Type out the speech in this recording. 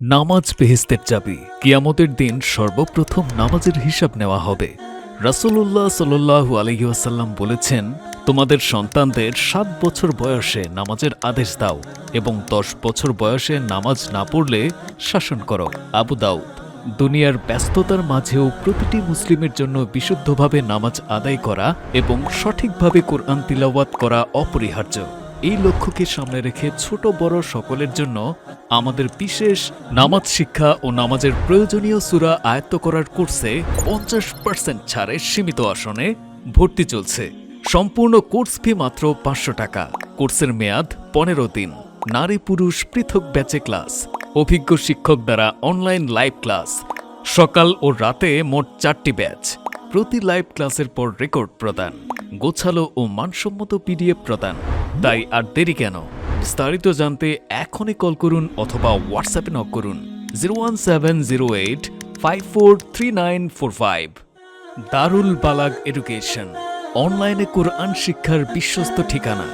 নামাজ বেহেশতের চাবি। কিয়ামতের দিন সর্বপ্রথম নামাজের হিসাব নেওয়া হবে। রাসূলুল্লাহ সাল্লাল্লাহু আলাইহি ওয়াসাল্লাম বলেছেন, তোমাদের সন্তানদের 7 বছর বয়সে নামাজের আদেশ দাও এবং 10 বছর বয়সে নামাজ না পড়লে শাসন করো। আবু দাউদ। দুনিয়ার ব্যস্ততার মাঝেও প্রতিটি মুসলিমের জন্য বিশুদ্ধভাবে নামাজ আদায় করা এবং সঠিকভাবে কোরআন তিলাওয়াত করা অপরিহার্য। এই লক্ষ্যকে সামনে রেখে ছোট বড় সকলের জন্য আমাদের বিশেষ নামাজ শিক্ষা ও নামাজের প্রয়োজনীয় সূরা আয়ত্ত করার কোর্সে 50% ছাড়ে সীমিত আসনে ভর্তি চলছে। সম্পূর্ণ কোর্স ফি মাত্র 500 টাকা। কোর্সের মেয়াদ 15 দিন। নারী পুরুষ পৃথক ব্যাচে ক্লাস, অভিজ্ঞ শিক্ষক দ্বারা অনলাইন লাইভ ক্লাস, সকাল ও রাতে মোট 4টি ব্যাচ। প্রতি লাইভ ক্লাসের পর রেকর্ড প্রদান, গোছালো ও মানসম্মত পিডিএফ প্রদান। তাই আর দেরি কেন? বিস্তারিত জানতে এখনই কল করুন অথবা হোয়াটসঅ্যাপে নক করুন 01708543945। দারুল বালাগ এডুকেশন, অনলাইনে কোরআন শিক্ষার বিশ্বস্ত ঠিকানা।